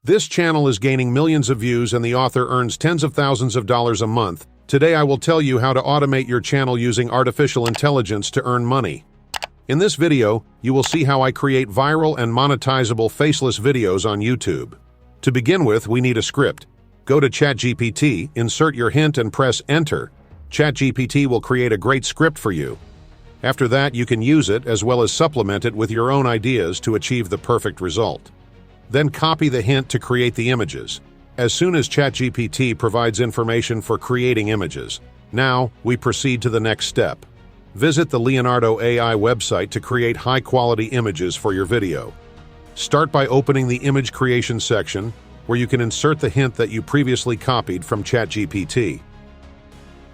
This channel is gaining millions of views and the author earns tens of thousands of dollars a month. Today I will tell you how to automate your channel using artificial intelligence to earn money. In this video, you will see how I create viral and monetizable faceless videos on YouTube. To begin with, we need a script. Go to ChatGPT, insert your hint and press Enter. ChatGPT will create a great script for you. After that, you can use it as well as supplement it with your own ideas to achieve the perfect result. Then copy the hint to create the images. As soon as ChatGPT provides information for creating images, now we proceed to the next step. Visit the Leonardo AI website to create high-quality images for your video. Start by opening the image creation section, where you can insert the hint that you previously copied from ChatGPT.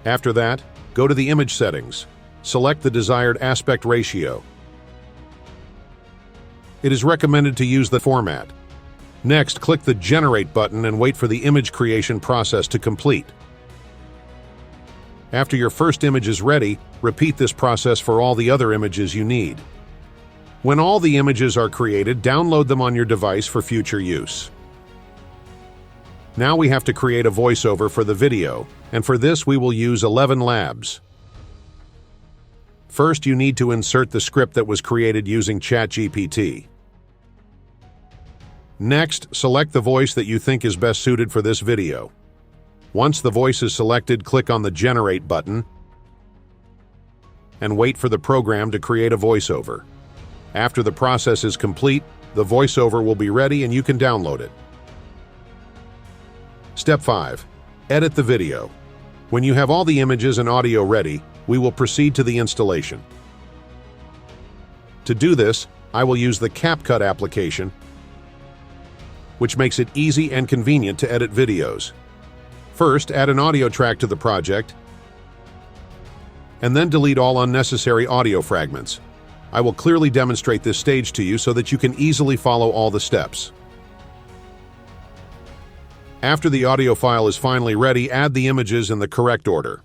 After that, go to the image settings. Select the desired aspect ratio. It is recommended to use the format. Next, click the Generate button and wait for the image creation process to complete. After your first image is ready, repeat this process for all the other images you need. When all the images are created, download them on your device for future use. Now we have to create a voiceover for the video, and for this we will use 11 Labs. First, you need to insert the script that was created using ChatGPT. Next, select the voice that you think is best suited for this video. Once the voice is selected, click on the Generate button and wait for the program to create a voiceover. After the process is complete, the voiceover will be ready and you can download it. Step 5. Edit the video. When you have all the images and audio ready, we will proceed to the installation. To do this, I will use the CapCut application, which makes it easy and convenient to edit videos. First, add an audio track to the project, and then delete all unnecessary audio fragments. I will clearly demonstrate this stage to you so that you can easily follow all the steps. After the audio file is finally ready, add the images in the correct order.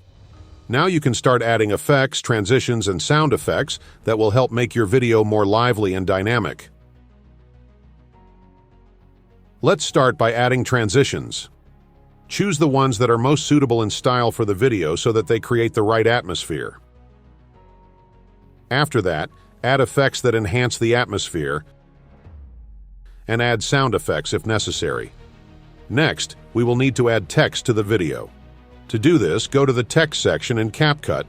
Now you can start adding effects, transitions, and sound effects that will help make your video more lively and dynamic. Let's start by adding transitions. Choose the ones that are most suitable in style for the video so that they create the right atmosphere. After that, add effects that enhance the atmosphere and add sound effects if necessary. Next, we will need to add text to the video. To do this, go to the text section in CapCut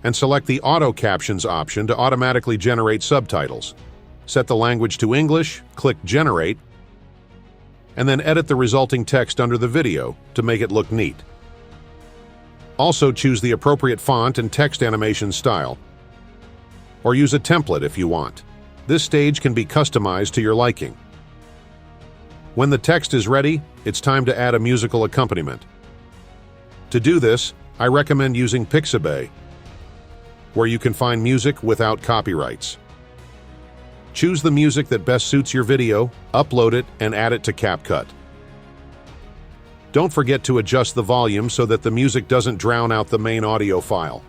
and select the Auto Captions option to automatically generate subtitles. Set the language to English, click Generate, and then edit the resulting text under the video to make it look neat. Also choose the appropriate font and text animation style, or use a template if you want. This stage can be customized to your liking. When the text is ready, it's time to add a musical accompaniment. To do this, I recommend using Pixabay, where you can find music without copyrights. Choose the music that best suits your video, upload it, and add it to CapCut. Don't forget to adjust the volume so that the music doesn't drown out the main audio file.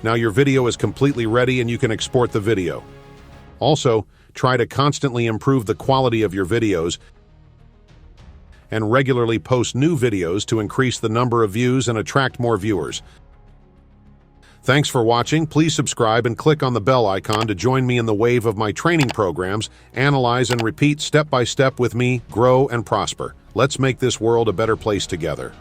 Now your video is completely ready and you can export the video. Also, try to constantly improve the quality of your videos and regularly post new videos to increase the number of views and attract more viewers. Thanks for watching. Please subscribe and click on the bell icon to join me in the wave of my training programs. Analyze and repeat step by step with me, grow and prosper. Let's make this world a better place together.